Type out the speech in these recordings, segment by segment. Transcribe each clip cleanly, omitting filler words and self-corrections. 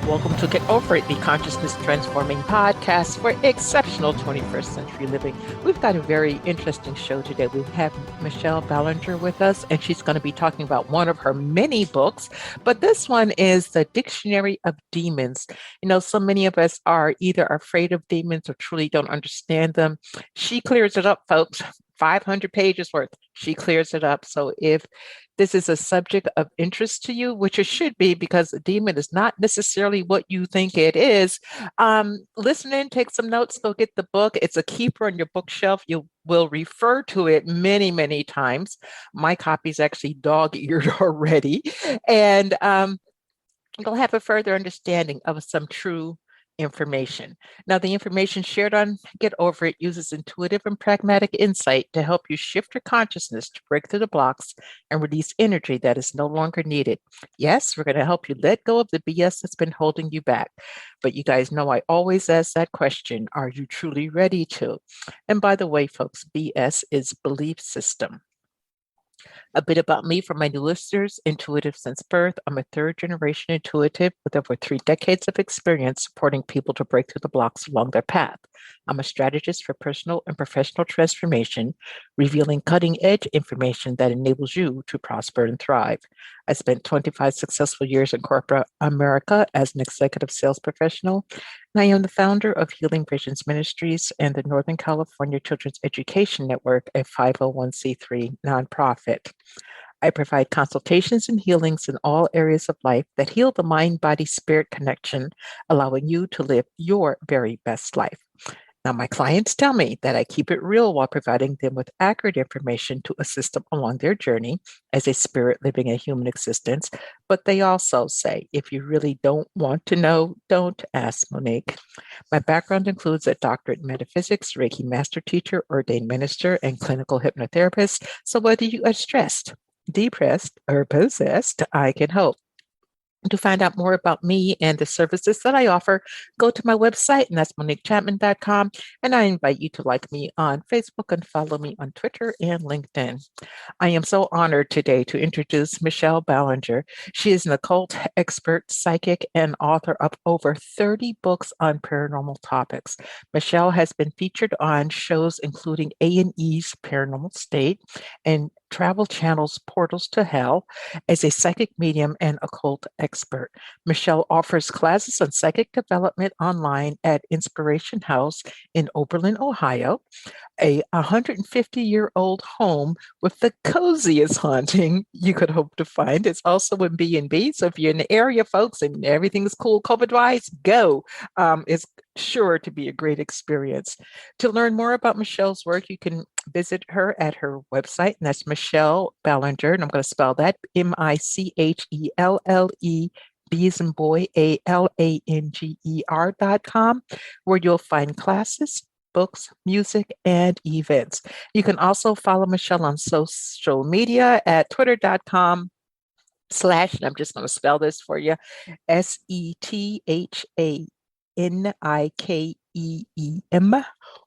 Welcome to Get Over It, the consciousness transforming podcast for exceptional 21st century living. We've got a very interesting show today. We have Michelle Belanger with us, and she's going to be talking about one of her many books. But this one is The Dictionary of Demons. You know, so many of us are either afraid of demons or truly don't understand them. She clears it up, folks. 500 pages worth. She clears it up. So if this is a subject of interest to you, which it should be because a demon is not necessarily what you think it is, listen in, take some notes, go get the book. It's a keeper on your bookshelf. You will refer to it many, many times. My copy is actually dog-eared already. And you'll have a further understanding of some true information. Now, the information shared on Get Over It uses intuitive and pragmatic insight to help you shift your consciousness to break through the blocks and release energy that is no longer needed. Yes, we're going to help you let go of the BS that's been holding you back. But you guys know I always ask that question, are you truly ready to? And by the way, folks, BS is belief system. A bit about me for my new listeners: intuitive since birth. I'm a third generation intuitive with over 3 decades of experience supporting people to break through the blocks along their path. I'm a strategist for personal and professional transformation, revealing cutting edge information that enables you to prosper and thrive. I spent 25 successful years in corporate America as an executive sales professional, and I am the founder of Healing Visions Ministries and the Northern California Children's Education Network, a 501c3 nonprofit. I provide consultations and healings in all areas of life that heal the mind, body, spirit connection, allowing you to live your very best life. Now, my clients tell me that I keep it real while providing them with accurate information to assist them along their journey as a spirit living a human existence. But they also say, if you really don't want to know, don't ask, Monique. My background includes a doctorate in metaphysics, Reiki master teacher, ordained minister, and clinical hypnotherapist. So whether you are stressed, depressed, or possessed, I can help. To find out more about me and the services that I offer, go to my website, and that's MoniqueChapman.com. And I invite you to like me on Facebook and follow me on Twitter and LinkedIn. I am so honored today to introduce Michelle Belanger. She is an occult expert, psychic, and author of over 30 books on paranormal topics. Michelle has been featured on shows including A&E's Paranormal State and Travel Channel's Portals to Hell as a psychic medium and occult expert. Michelle offers classes on psychic development online at Inspiration House in Oberlin, Ohio, a 150-year-old home with the coziest haunting you could hope to find. It's also in B&B, so if you're in the area, folks, and everything's cool COVID-wise, go. It's sure to be a great experience. To learn more about Michelle's work, you can visit her at her website, and that's Michelle Belanger, and I'm going to spell that Michelle, B as in boy, ALANGER.com, where you'll find classes, books, music, and events. You can also follow Michelle on social media at twitter.com/ and I'm just going to spell this for you, SETHANIKEEM,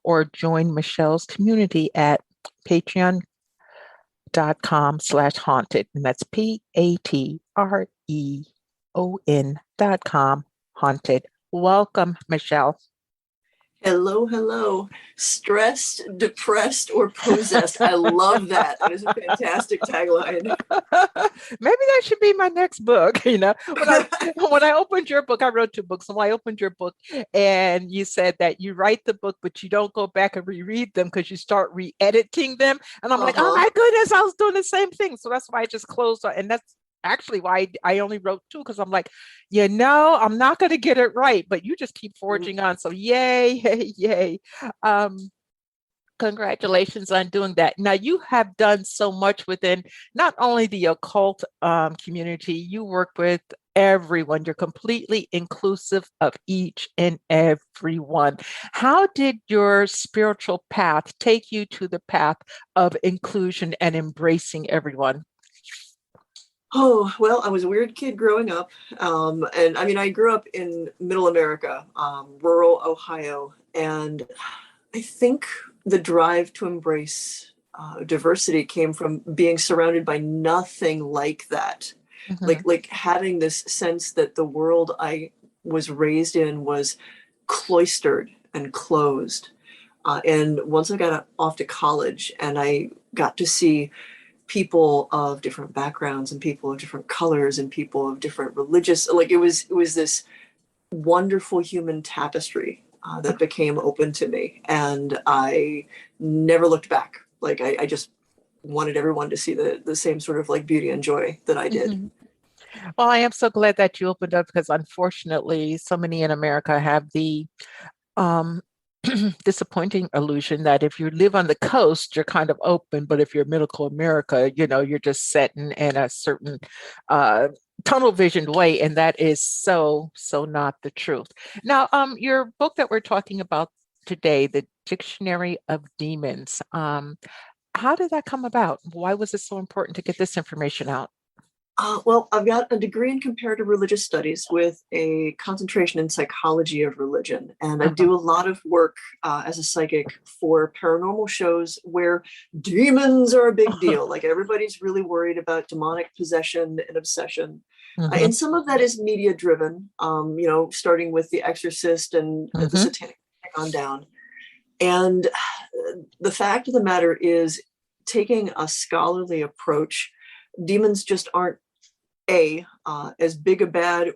or join Michelle's community at patreon.com/haunted. And that's PATREON.com, haunted. Welcome, Michelle. Hello, hello. Stressed, depressed, or possessed. I love that. That is a fantastic tagline. Maybe that should be my next book. You know, when I opened your book, I wrote 2 books. And when I opened your book, and you said that you write the book, but you don't go back and reread them because you start re-editing them. And I'm like, oh my goodness, I was doing the same thing. So that's why I just closed on. And that's actually why I only wrote 2, because I'm like, I'm not going to get it right, but you just keep forging on. So yay, yay. Congratulations on doing that. Now, you have done so much within not only the occult community, you work with everyone. You're completely inclusive of each and everyone. How did your spiritual path take you to the path of inclusion and embracing everyone? Oh, well, I was a weird kid growing up. And I mean, I grew up in middle America, rural Ohio. And I think the drive to embrace diversity came from being surrounded by nothing like that. Mhm. Like having this sense that the world I was raised in was cloistered and closed. And once I got off to college and I got to see people of different backgrounds and people of different colors and people of different religious, like it was this wonderful human tapestry that became open to me. And I never looked back. Like I just wanted everyone to see the same sort of like beauty and joy that I did. Mhm. Well, I am so glad that you opened up because unfortunately, so many in America have the um, disappointing illusion that if you live on the coast, you're kind of open, but if you're middle America, you're just set in a certain uh, tunnel visioned way, and that is so not the truth. Now, your book that we're talking about today, the Dictionary of Demons, how did that come about? Why was it so important to get this information out? Well, I've got a degree in comparative religious studies with a concentration in psychology of religion. And I Uh-huh. do a lot of work as a psychic for paranormal shows where demons are a big deal. Like everybody's really worried about demonic possession and obsession. Hmm. And some of that is media driven, starting with The Exorcist and the Hmm. Satanic on down. And the fact of the matter is, taking a scholarly approach, demons just aren't as big a bad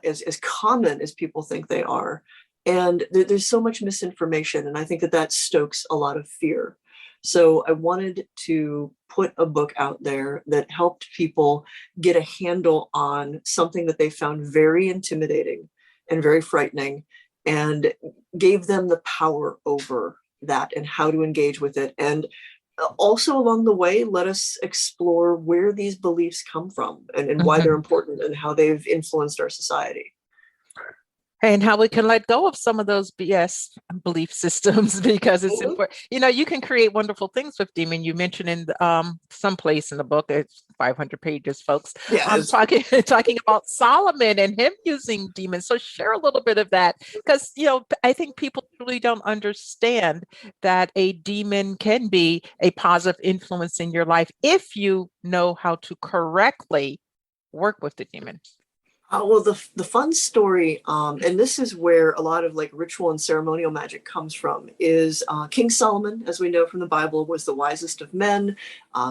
as common as people think they are, and there's so much misinformation, and I think that stokes a lot of fear. So I wanted to put a book out there that helped people get a handle on something that they found very intimidating and very frightening, and gave them the power over that and how to engage with it. And also along the way, let us explore where these beliefs come from and why they're Hmm. important and how they've influenced our society. And how we can let go of some of those BS belief systems because it's Mhm. important. You can create wonderful things with demon. You mentioned in some place in the book, it's 500 pages, folks. I'm Yes. talking talking about Solomon and him using demons. So share a little bit of that because I think people really don't understand that a demon can be a positive influence in your life if you know how to correctly work with the demon. Well, the fun story, and this is where a lot of like ritual and ceremonial magic comes from, is King Solomon, as we know from the Bible, was the wisest of men.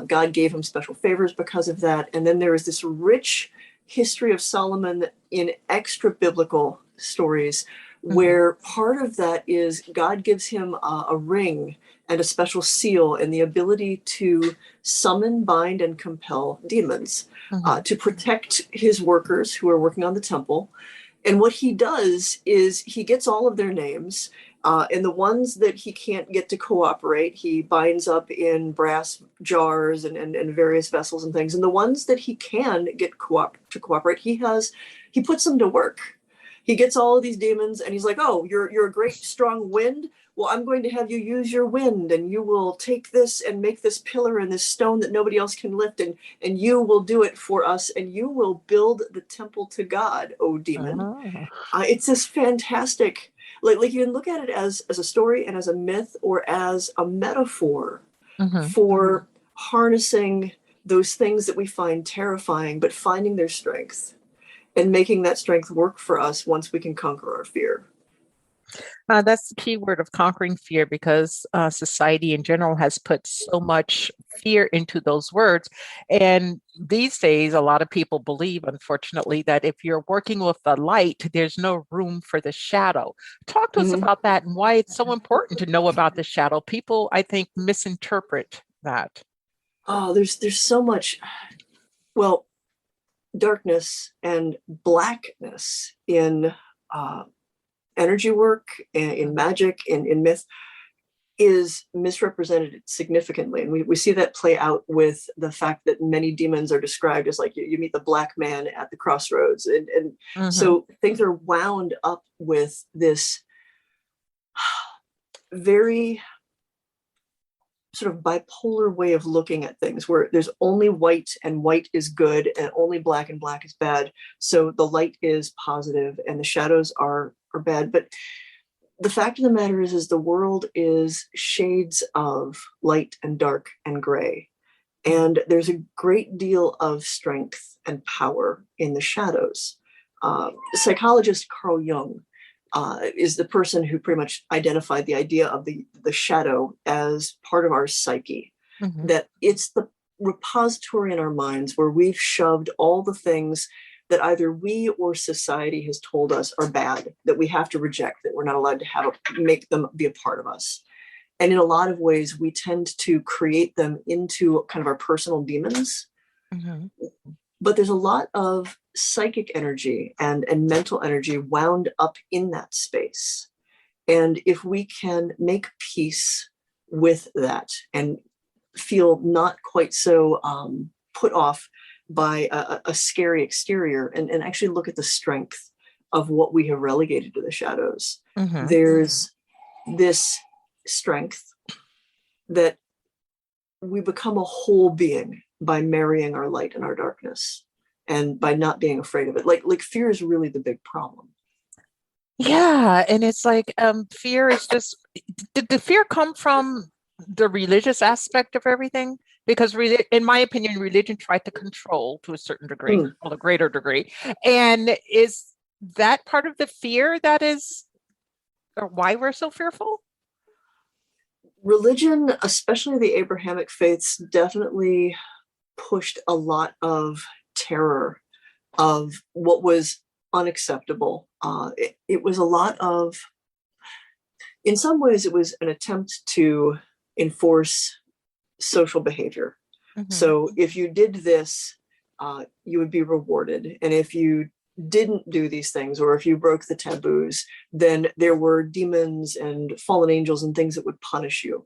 God gave him special favors because of that. And then there is this rich history of Solomon in extra biblical stories, Mhm. where part of that is God gives him a ring and a special seal and the ability to summon, bind, and compel demons Mhm. to protect his workers who are working on the temple. And what he does is he gets all of their names, and the ones that he can't get to cooperate, he binds up in brass jars and various vessels and things. And the ones that he can get to cooperate, he puts them to work. He gets all of these demons, and he's like, "Oh, you're a great strong wind. Well, I'm going to have you use your wind, and you will take this and make this pillar and this stone that nobody else can lift, and you will do it for us, and you will build the temple to God, O demon." Ah. It's this fantastic, like you can look at it as a story and as a myth or as a metaphor Mhm. for harnessing those things that we find terrifying, but finding their strength and making that strength work for us once we can conquer our fear. That's the key word of conquering fear because society in general has put so much fear into those words. And these days, a lot of people believe, unfortunately, that if you're working with the light, there's no room for the shadow. Talk to us Mm-hmm. about that and why it's so important to know about the shadow. People, I think, misinterpret that. Oh, there's so much. Well, darkness and blackness in uh, energy work, in magic, in myth is misrepresented significantly. And we see that play out with the fact that many demons are described as like you meet the black man at the crossroads. And Hmm. so things are wound up with this very sort of bipolar way of looking at things where there's only white and white is good and only black and black is bad. So the light is positive and the shadows are bad. But the fact of the matter is the world is shades of light and dark and gray. And there's a great deal of strength and power in the shadows. Psychologist Carl Jung is the person who pretty much identified the idea of the shadow as part of our psyche, that it's the repository in our minds where we've shoved all the things that either we or society has told us are bad, that we have to reject, that we're not allowed to make them be a part of us. And in a lot of ways, we tend to create them into kind of our personal demons. But there's a lot of psychic energy and mental energy wound up in that space. And if we can make peace with that and feel not quite so put off by a scary exterior, and actually look at the strength of what we have relegated to the shadows, there's this strength that we become a whole being by marrying our light and our darkness, and by not being afraid of it. Like fear is really the big problem. Yeah. And it's like, fear is just, did the fear come from the religious aspect of everything? Because in my opinion, religion tried to control to a certain degree, or a greater degree. And is that part of the fear that is, or why we're so fearful? Religion, especially the Abrahamic faiths, definitely pushed a lot of terror of what was unacceptable. It was a lot of, in some ways, it was an attempt to enforce social behavior. So if you did this, you would be rewarded. And if you didn't do these things, or if you broke the taboos, then there were demons and fallen angels and things that would punish you.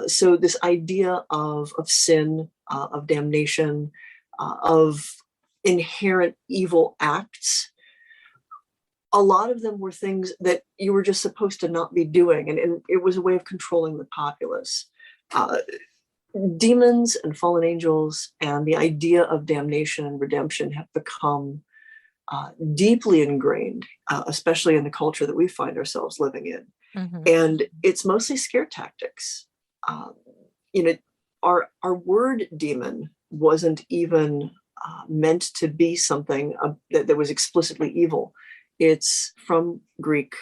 So this idea of sin, of damnation, of inherent evil acts, a lot of them were things that you were just supposed to not be doing. And it was a way of controlling the populace. Demons and fallen angels and the idea of damnation and redemption have become deeply ingrained, especially in the culture that we find ourselves living in. And it's mostly scare tactics. Our word demon wasn't even meant to be something that was explicitly evil. It's from Greek,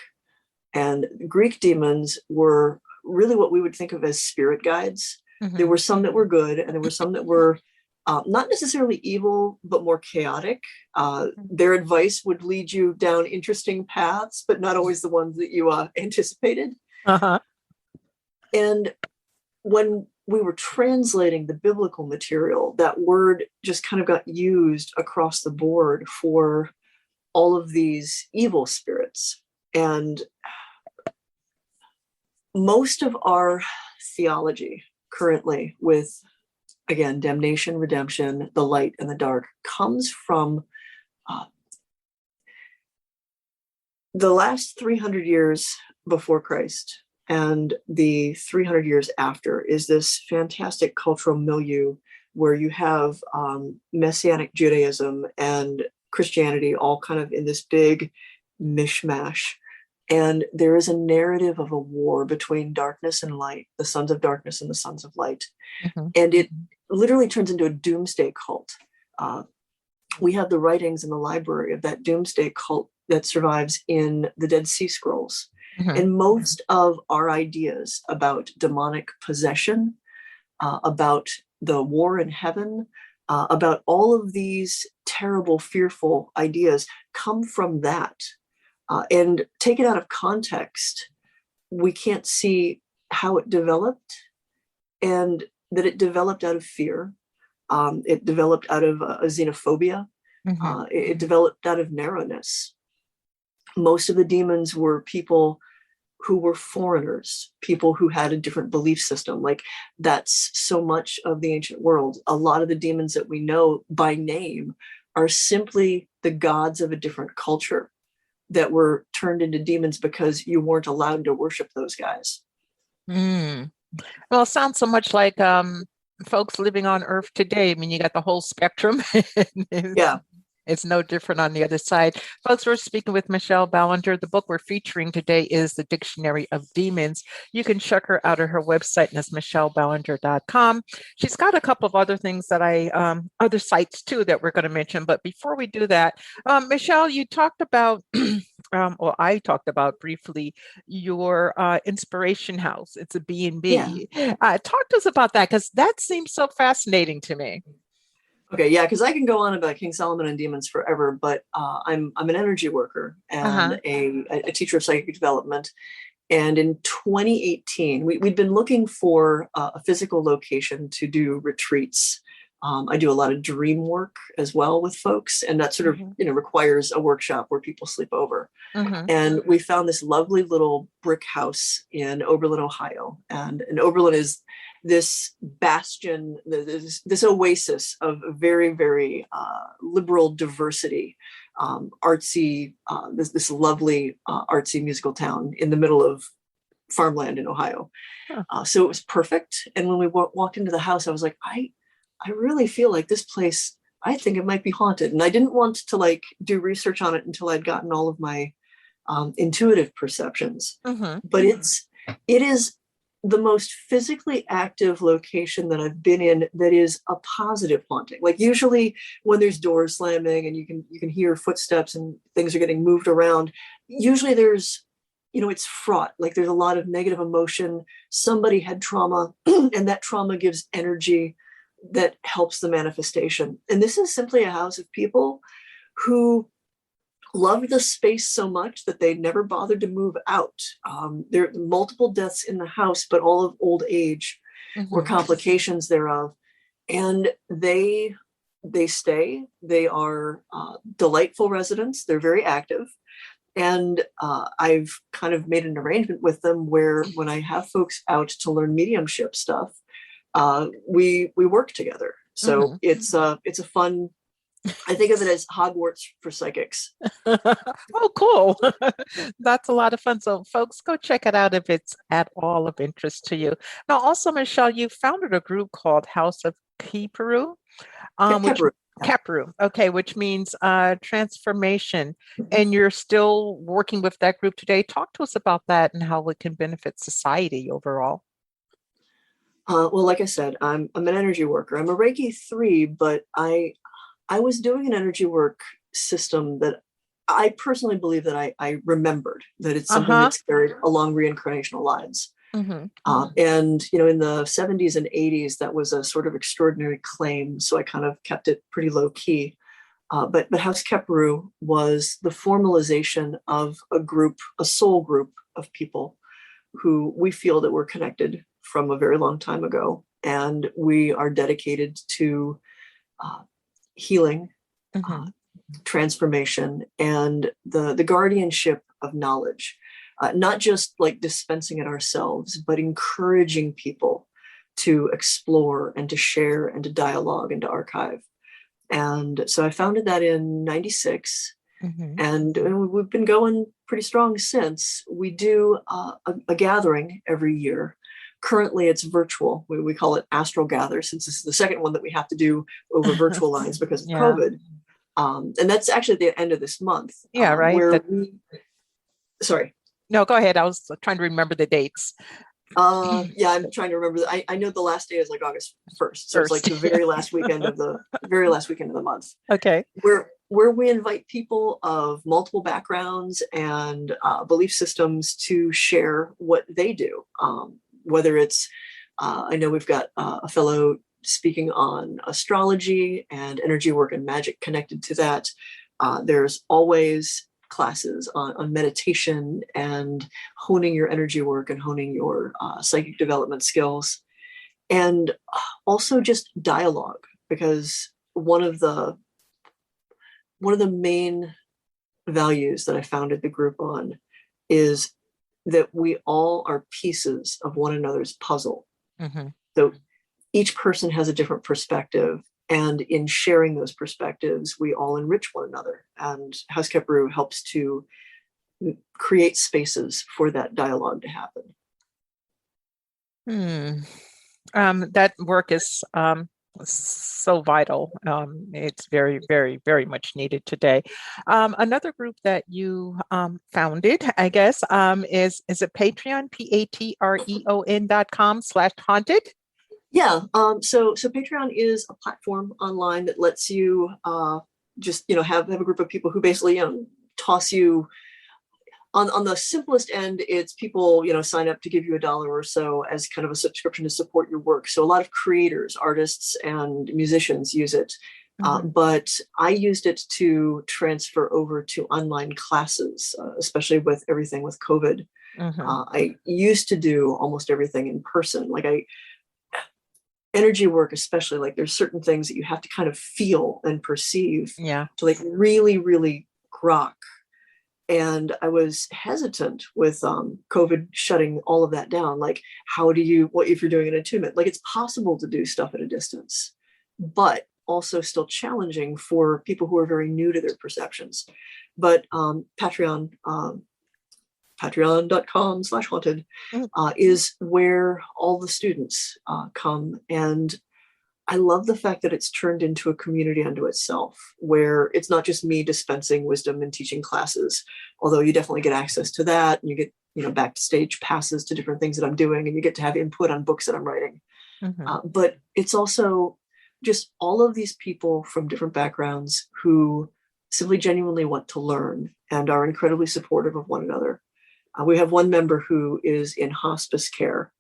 and Greek demons were really what we would think of as spirit guides. There were some that were good, and there were some that were not necessarily evil, but more chaotic. Their advice would lead you down interesting paths, but not always the ones that you anticipated. And when we were translating the biblical material, that word just kind of got used across the board for all of these evil spirits. And most of our theology currently, with, again, damnation, redemption, the light and the dark, comes from the last 300 years before Christ and the 300 years after is this fantastic cultural milieu where you have Messianic Judaism and Christianity all kind of in this big mishmash. And there is a narrative of a war between darkness and light, the sons of darkness and the sons of light. And it literally turns into a doomsday cult. We have the writings in the library of that doomsday cult that survives in the Dead Sea Scrolls. And most of our ideas about demonic possession, about the war in heaven, about all of these terrible, fearful ideas come from that. And taken out of context, we can't see how it developed, and that it developed out of fear. It developed out of a xenophobia. It developed out of narrowness. Most of the demons were people who were foreigners, people who had a different belief system. Like, that's so much of the ancient world. A lot of the demons that we know by name are simply the gods of a different culture that were turned into demons because you weren't allowed to worship those guys. Well, it sounds so much like folks living on Earth today. I mean, you got the whole spectrum. Yeah. It's no different on the other side. Folks, we're speaking with Michelle Belanger. The book we're featuring today is The Dictionary of Demons. You can check her out at her website, and that's michellebelanger.com. She's got a couple of other things that other sites too that we're going to mention. But before we do that, Michelle, you talked about, or I talked about briefly, your inspiration house. It's a Yeah. B&B. Talk to us about that, because that seems so fascinating to me. Okay, yeah, because I can go on about King Solomon and demons forever, but I'm an energy worker Uh-huh. and a teacher of psychic development. And in 2018, we'd been looking for a physical location to do retreats. I do a lot of dream work as well with folks, and that sort of Mm-hmm. requires a workshop where people sleep over. Mm-hmm. And we found this lovely little brick house in Oberlin, Ohio. And Oberlin is this bastion, this oasis of very, very liberal diversity, artsy, this lovely artsy musical town in the middle of farmland in Ohio. Huh. So it was perfect. And when we walked into the house, I was like, I really feel like this place, I think it might be haunted. And I didn't want to like do research on it until I'd gotten all of my intuitive perceptions. Mm-hmm. But it is the most physically active location that I've been in that is a positive haunting. Like usually when there's doors slamming and you can hear footsteps and things are getting moved around, usually there's it's fraught. Like there's a lot of negative emotion. Somebody had trauma and that trauma gives energy that helps the manifestation. And this is simply a house of people who loved the space so much that they never bothered to move out. There are multiple deaths in the house, but all of old age or Mm-hmm. complications thereof. And they stay. They are delightful residents. They're very active. And I've kind of made an arrangement with them where when I have folks out to learn mediumship stuff, we work together. So Mm-hmm. it's a fun. I think of it as Hogwarts for psychics. Oh, cool. That's a lot of fun. So, folks, go check it out if it's at all of interest to you. Now, also, Michelle, you founded a group called House of Kiperu, which Kepler. Kapru, okay, which means transformation. And you're still working with that group today. Talk to us about that and how it can benefit society overall. Well, like I said, I'm an energy worker. I'm a Reiki 3, but I was doing an energy work system that I personally believe that I remembered that it's something Uh-huh. that's carried along reincarnational lines. Mm-hmm. And in the 70s and 80s, that was a sort of extraordinary claim. So I kind of kept it pretty low key. But House Keperu was the formalization of a soul group of people who we feel that we're connected from a very long time ago. And we are dedicated to healing, Mm-hmm. transformation, and the guardianship of knowledge. Not just like dispensing it ourselves, but encouraging people to explore and to share and to dialogue and to archive. And so I founded that in 96. Mm-hmm. And we've been going pretty strong since. We do a gathering every year. Currently, it's virtual. We call it Astral Gather, since this is the second one that we have to do over virtual lines because of Yeah. COVID. And that's actually at the end of this month, Yeah, right. where sorry. No, go ahead. I was trying to remember the dates. Yeah, I'm trying to remember. I know the last day is like August 1st, so it's like First. the very last weekend of the very last weekend of the month. Okay. Where we invite people of multiple backgrounds and belief systems to share what they do. Whether it's, I know we've got a fellow speaking on astrology and energy work and magic connected to that. There's always classes on meditation and honing your energy work and honing your psychic development skills. And also just dialogue, because one of the main values that I founded the group on is that we all are pieces of one another's puzzle. Mm-hmm. So each person has a different perspective. And in sharing those perspectives, we all enrich one another. And House Keperu helps to create spaces for that dialogue to happen. That work is So vital. It's very, very, very much needed today. Another group that you founded, I guess, is it Patreon, patreon.com/haunted? Yeah. So Patreon is a platform online that lets you just have a group of people who basically toss you on the simplest end. It's people sign up to give you $1 or so as kind of a subscription to support your work. So a lot of creators, artists, and musicians use it. But I used it to transfer over to online classes, especially with everything with COVID. I used to do almost everything in person. Energy work, especially, like there's certain things that you have to kind of feel and perceive to like really, really grok. And I was hesitant with COVID shutting all of that down. Like, what if you're doing an attunement? Like, it's possible to do stuff at a distance, but also still challenging for people who are very new to their perceptions. But patreon.com/haunted is where all the students come. And I love the fact that it's turned into a community unto itself, where it's not just me dispensing wisdom and teaching classes, although you definitely get access to that, and you get backstage passes to different things that I'm doing, and you get to have input on books that I'm writing. But it's also just all of these people from different backgrounds who simply genuinely want to learn and are incredibly supportive of one another. We have one member who is in hospice care.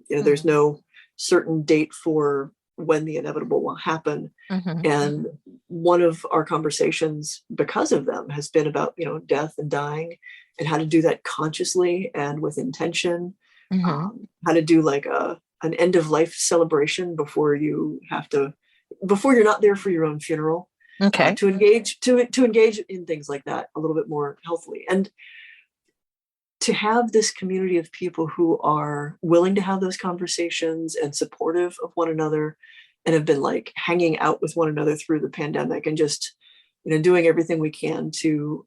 There's no certain date for when the inevitable will happen. And one of our conversations, because of them, has been about, death and dying, and how to do that consciously and with intention. How to do like an end of life celebration before you're not there for your own funeral. To engage in things like that a little bit more healthily, and to have this community of people who are willing to have those conversations and supportive of one another, and have been like hanging out with one another through the pandemic, and just doing everything we can to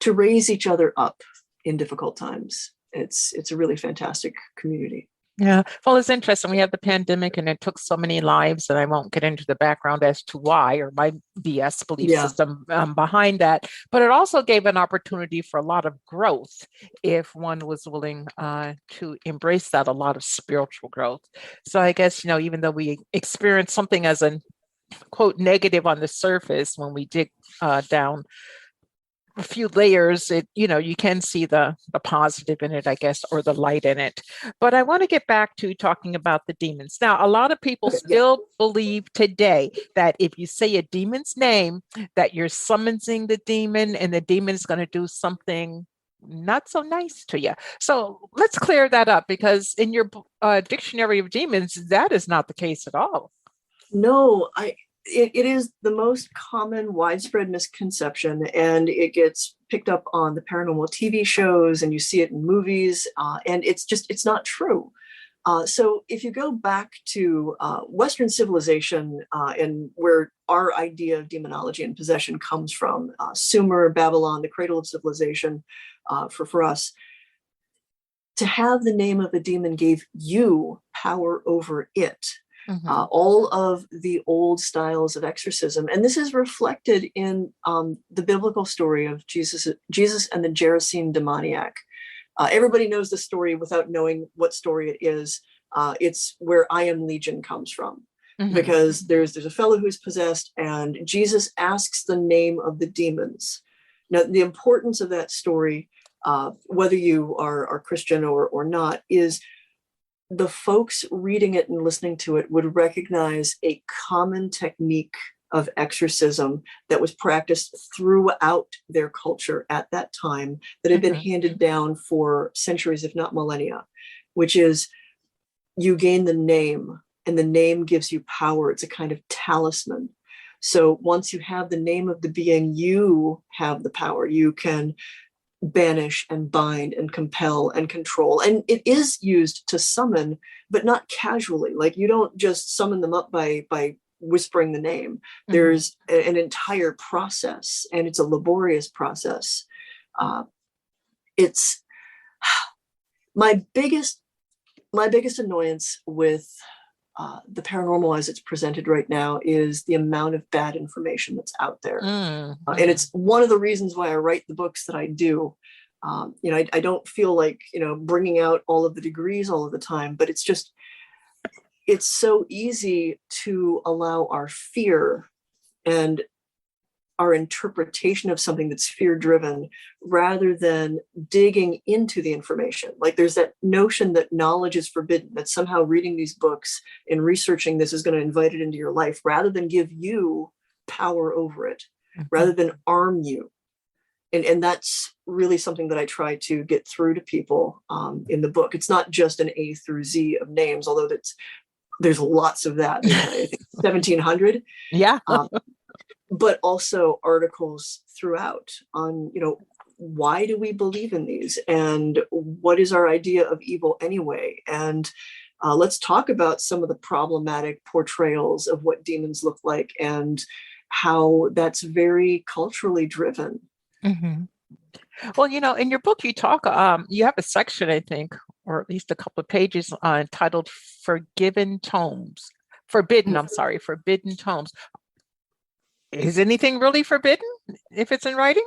raise each other up in difficult times. It's a really fantastic community. Yeah. Well, it's interesting. We have the pandemic and it took so many lives, and I won't get into the background as to why, or my BS belief system behind that. But it also gave an opportunity for a lot of growth if one was willing to embrace that, a lot of spiritual growth. So I guess, even though we experienced something as a quote negative on the surface, when we dig down a few layers, you can see the positive in it, I guess, or the light in it. But I want to get back to talking about the demons. Now, a lot of people still believe today that if you say a demon's name, that you're summoning the demon, and the demon is going to do something not so nice to you. So let's clear that up, because in your dictionary of demons, that is not the case at all. No, it is the most common widespread misconception, and it gets picked up on the paranormal TV shows, and you see it in movies, and it's not true. So if you go back to Western civilization, and where our idea of demonology and possession comes from, Sumer, Babylon, the cradle of civilization, for us, to have the name of a demon gave you power over it. All of the old styles of exorcism, and this is reflected in the biblical story of Jesus and the Gerasene demoniac. Everybody knows the story without knowing what story it is. It's where I Am Legion comes from, because there's a fellow who's possessed, and Jesus asks the name of the demons. Now, the importance of that story, whether you are Christian or not, is the folks reading it and listening to it would recognize a common technique of exorcism that was practiced throughout their culture at that time, that had been handed down for centuries, if not millennia, which is you gain the name, and the name gives you power. It's a kind of talisman. So once you have the name of the being, you have the power. You can banish and bind and compel and control. And it is used to summon, but not casually. Like, you don't just summon them up by whispering the name. There's an entire process, and it's a laborious process. It's my biggest annoyance with the paranormal as it's presented right now is the amount of bad information that's out there. And it's one of the reasons why I write the books that I do. I don't feel like, bringing out all of the degrees all of the time, but it's so easy to allow our fear and our interpretation of something that's fear driven rather than digging into the information. Like there's that notion that knowledge is forbidden, that somehow reading these books and researching this is going to invite it into your life rather than give you power over it, rather than arm you. And that's really something that I try to get through to people in the book. It's not just an A through Z of names, although there's lots of that. I think 1,700. Yeah. But also articles throughout on, why do we believe in these? And what is our idea of evil anyway? And let's talk about some of the problematic portrayals of what demons look like and how that's very culturally driven. Well, in your book, you talk, you have a section, I think, or at least a couple of pages entitled Forbidden Tomes. Forbidden Tomes. Is anything really forbidden if it's in writing?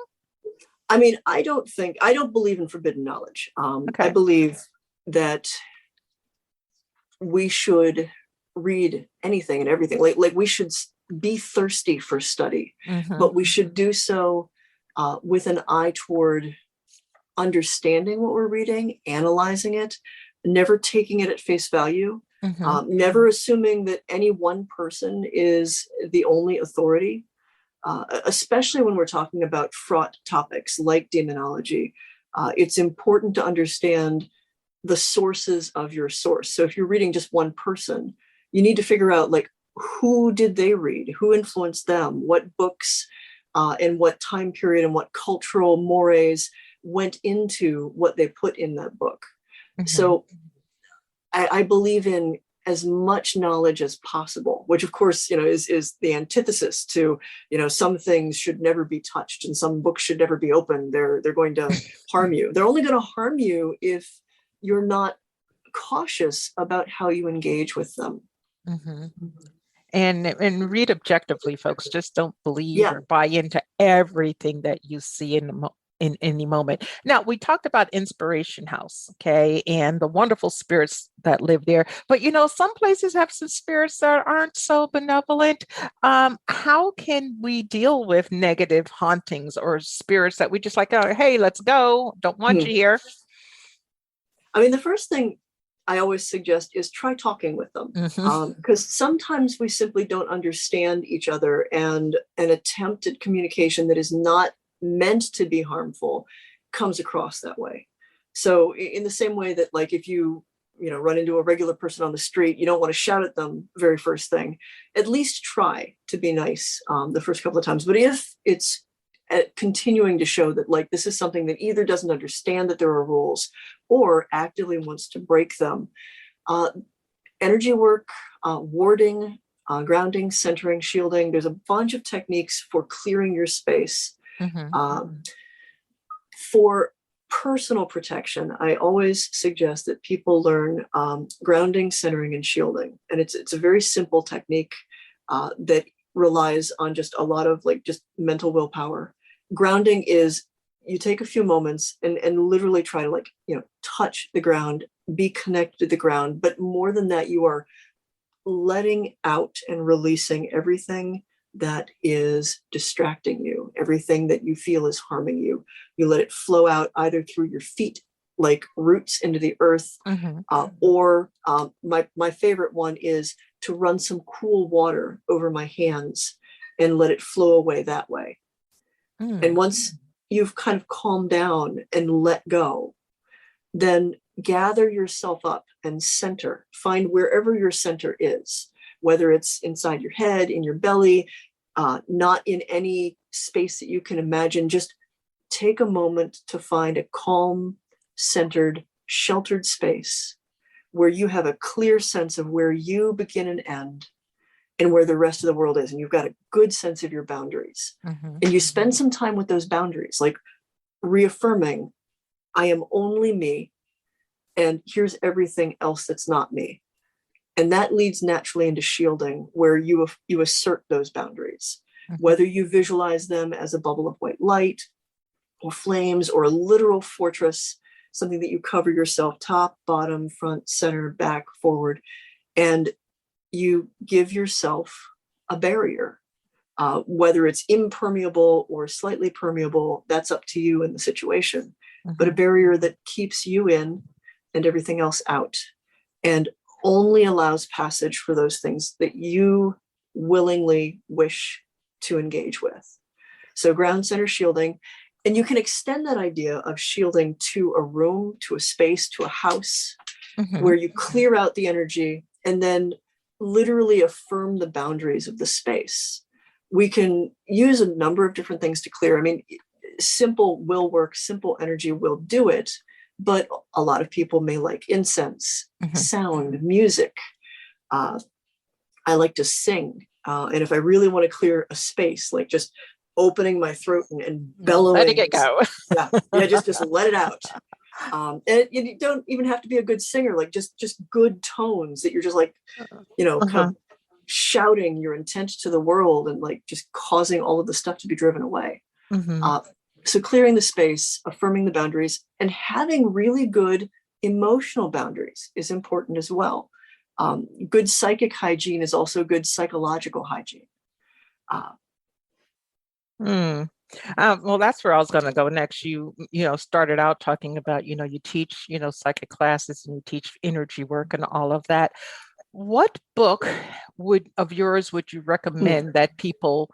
I mean, I don't believe in forbidden knowledge. I believe that we should read anything and everything. Like we should be thirsty for study, but we should do so with an eye toward understanding what we're reading, analyzing it, never taking it at face value, never assuming that any one person is the only authority. Especially when we're talking about fraught topics like demonology, it's important to understand the sources of your source. So if you're reading just one person, you need to figure out who did they read, who influenced them, what books and what time period and what cultural mores went into what they put in that book. So I believe in as much knowledge as possible, which of course, is the antithesis to, some things should never be touched and some books should never be opened. They're going to harm you. They're only going to harm you if you're not cautious about how you engage with them. And read objectively, folks. Just don't believe or buy into everything that you see in any moment. Now, we talked about Inspiration House, okay, and the wonderful spirits that live there. But, some places have some spirits that aren't so benevolent. How can we deal with negative hauntings or spirits that we just oh, hey, let's go. Don't want you here. I mean, the first thing I always suggest is try talking with them, because sometimes we simply don't understand each other, and an attempt at communication that is not meant to be harmful comes across that way. So in the same way that if you run into a regular person on the street, you don't want to shout at them very first thing, at least try to be nice the first couple of times. But if it's continuing to show that this is something that either doesn't understand that there are rules or actively wants to break them, energy work, warding, grounding, centering, shielding, there's a bunch of techniques for clearing your space. For personal protection, I always suggest that people learn grounding, centering, and shielding. And it's a very simple technique that relies on just a lot of just mental willpower. Grounding is you take a few moments and literally try to touch the ground, be connected to the ground. But more than that, you are letting out and releasing everything that is distracting you, everything that you feel is harming you. You let it flow out either through your feet, like roots into the earth, or my favorite one is to run some cool water over my hands and let it flow away that way. And once you've kind of calmed down and let go, then gather yourself up and center. Find wherever your center is, whether it's inside your head, in your belly, not in any space that you can imagine. Just take a moment to find a calm, centered, sheltered space where you have a clear sense of where you begin and end and where the rest of the world is. And you've got a good sense of your boundaries. And you spend some time with those boundaries, reaffirming, I am only me, and here's everything else that's not me. And that leads naturally into shielding, where you assert those boundaries, whether you visualize them as a bubble of white light or flames or a literal fortress, something that you cover yourself top, bottom, front, center, back, forward, and you give yourself a barrier. Whether it's impermeable or slightly permeable, that's up to you in the situation, but a barrier that keeps you in and everything else out, and only allows passage for those things that you willingly wish to engage with. So ground center shielding, and you can extend that idea of shielding to a room, to a space, to a house, where you clear out the energy and then literally affirm the boundaries of the space. We can use a number of different things to clear. I mean, simple will work, simple energy will do it, but a lot of people may like incense, sound, music. I like to sing. And if I really want to clear a space, like just opening my throat and bellowing. Letting it go. just let it out. And you don't even have to be a good singer, like just good tones that you're just like, kind of shouting your intent to the world and like just causing all of the stuff to be driven away. So clearing the space, affirming the boundaries, and having really good emotional boundaries is important as well. Good psychic hygiene is also good psychological hygiene. Well, that's where I was going to go next. You started out talking about, you teach, psychic classes and you teach energy work and all of that. What book of yours would you recommend that people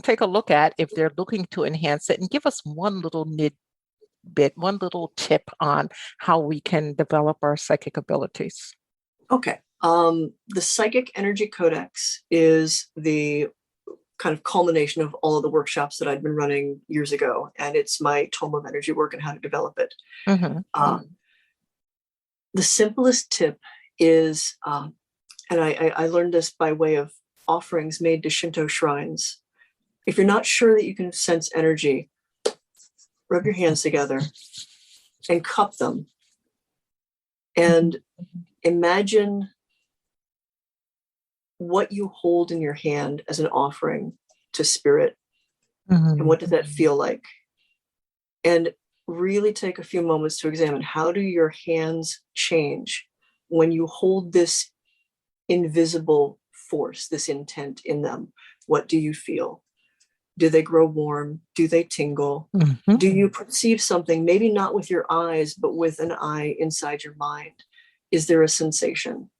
take a look at if they're looking to enhance it, and give us one little one little tip on how we can develop our psychic abilities? Okay. The Psychic Energy Codex is the kind of culmination of all of the workshops that I'd been running years ago. And it's my tome of energy work and how to develop it. The simplest tip is, and I learned this by way of offerings made to Shinto shrines. If you're not sure that you can sense energy, rub your hands together and cup them. And imagine what you hold in your hand as an offering to spirit. And what does that feel like? And really take a few moments to examine, how do your hands change when you hold this invisible force, this intent in them? What do you feel? Do they grow warm? Do they tingle? Do you perceive something, maybe not with your eyes, but with an eye inside your mind? Is there a sensation?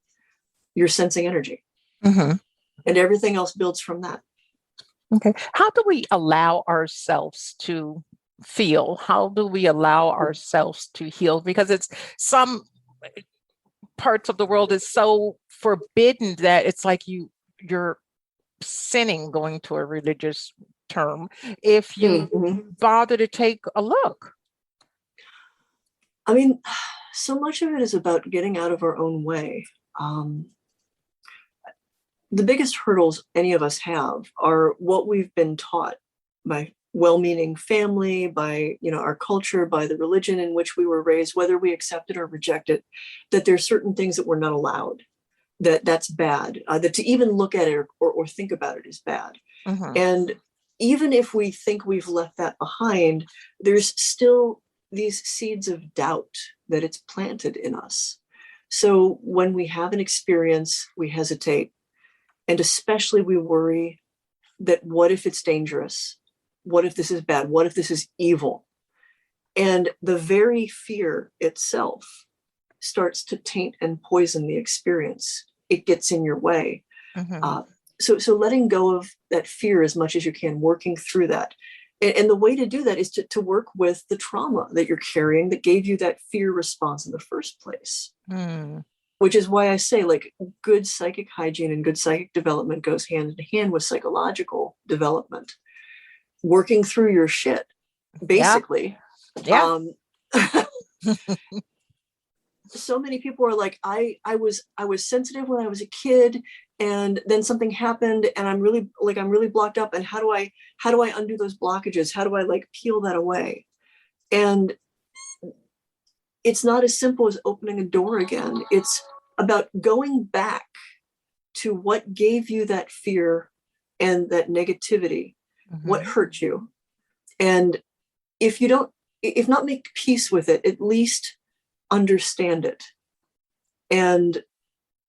You're sensing energy. And everything else builds from that. Okay. How do we allow ourselves to feel? How do we allow ourselves to heal? Because it's some parts of the world is so forbidden that it's like you're sinning, going to a religious term, if you bother to take a look. I mean, so much of it is about getting out of our own way. The biggest hurdles any of us have are what we've been taught by well-meaning family, by our culture, by the religion in which we were raised, whether we accept it or reject it, that there's certain things that we're not allowed, that's bad, that to even look at it or think about it is bad. And even if we think we've left that behind, there's still these seeds of doubt that it's planted in us. So when we have an experience, we hesitate. And especially we worry that what if it's dangerous? What if this is bad? What if this is evil? And the very fear itself starts to taint and poison the experience. It gets in your way. So letting go of that fear as much as you can, working through that. And the way to do that is to work with the trauma that you're carrying that gave you that fear response in the first place. Which is why I say, like, good psychic hygiene and good psychic development goes hand in hand with psychological development. Working through your shit, basically. So many people are like, I was sensitive when I was a kid, and then something happened, and I'm really blocked up. And how do I undo those blockages? How do I peel that away? And it's not as simple as opening a door again. It's about going back to what gave you that fear and that negativity, what hurt you. And if not make peace with it, at least understand it and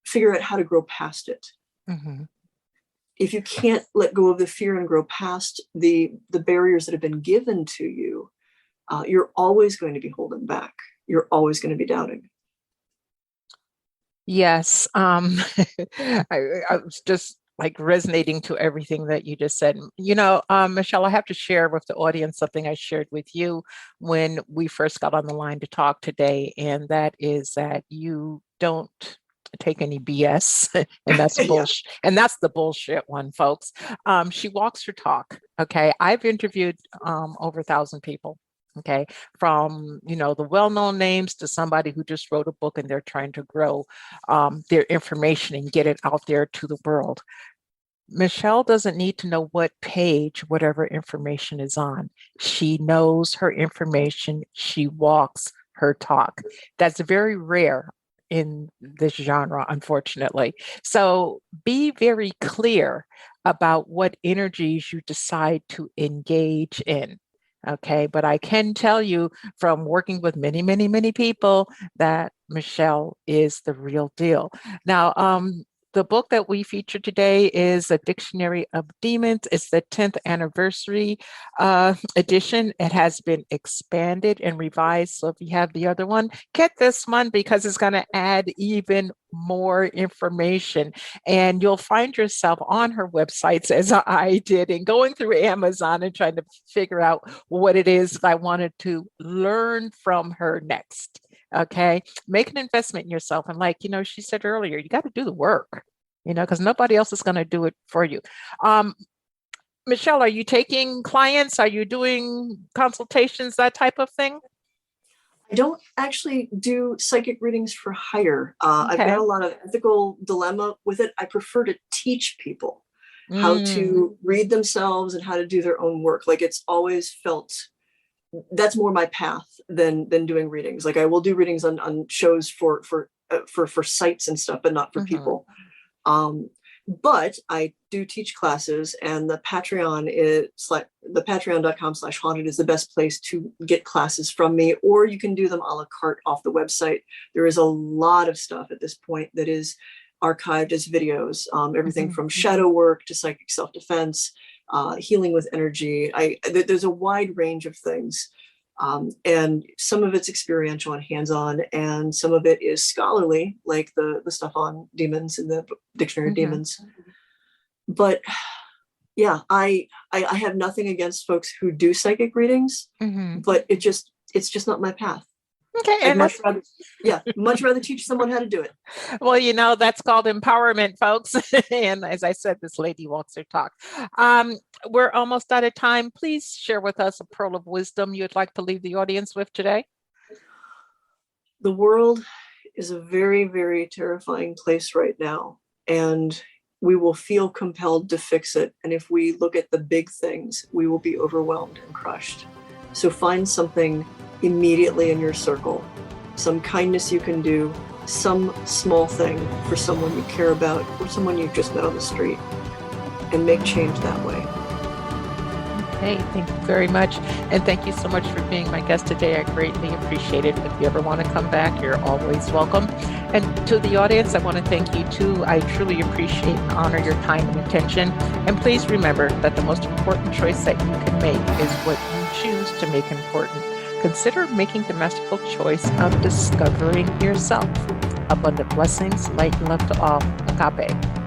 figure out how to grow past it. If you can't let go of the fear and grow past the barriers that have been given to you, you're always going to be holding back. You're always going to be doubting. Yes. I was just like resonating to everything that you just said. Michelle, I have to share with the audience something I shared with you when we first got on the line to talk today. And that is that you don't take any BS, and that's bullshit. And that's the bullshit one, folks. She walks her talk. Okay. I've interviewed over 1,000 people. Okay. From, the well-known names to somebody who just wrote a book and they're trying to grow their information and get it out there to the world. Michelle doesn't need to know what page whatever information is on. She knows her information. She walks her talk. That's very rare in this genre, unfortunately. So be very clear about what energies you decide to engage in. Okay, but I can tell you from working with many, many, many people that Michelle is the real deal. Now, the book that we feature today is A Dictionary of Demons. It's the 10th anniversary edition. It has been expanded and revised. So if you have the other one, get this one because it's going to add even more information. And you'll find yourself on her websites as I did and going through Amazon and trying to figure out what it is I wanted to learn from her next. Okay. Make an investment in yourself. And like, she said earlier, you got to do the work, because nobody else is going to do it for you. Michelle, are you taking clients? Are you doing consultations, that type of thing? I don't actually do psychic readings for hire. I've got a lot of ethical dilemma with it. I prefer to teach people how to read themselves and how to do their own work. Like it's always felt that's more my path than doing readings. Like I will do readings on shows for sites and stuff, but not for people. But I do teach classes, and the Patreon is like the patreon.com/haunted is the best place to get classes from me, or you can do them a la carte off the website. There is a lot of stuff at this point that is archived as videos, everything from shadow work to psychic self-defense, healing with energy. There's a wide range of things. And some of it's experiential and hands-on, and some of it is scholarly, like the stuff on demons in the Dictionary of Demons. But yeah, I have nothing against folks who do psychic readings, but it's just not my path. Okay. I'd much rather teach someone how to do it. Well, that's called empowerment, folks. And as I said, this lady walks her talk. We're almost out of time. Please share with us a pearl of wisdom you'd like to leave the audience with today. The world is a very, very terrifying place right now, and we will feel compelled to fix it. And if we look at the big things, we will be overwhelmed and crushed. So find something immediately in your circle, some kindness you can do, some small thing for someone you care about or someone you've just met on the street, and make change that way. Okay, thank you very much. And thank you so much for being my guest today. I greatly appreciate it. If you ever want to come back, you're always welcome. And to the audience, I want to thank you too. I truly appreciate and honor your time and attention. And please remember that the most important choice that you can make is what you choose to make important. Consider making the masterful choice of discovering yourself. Abundant blessings, light and love to all. Agape.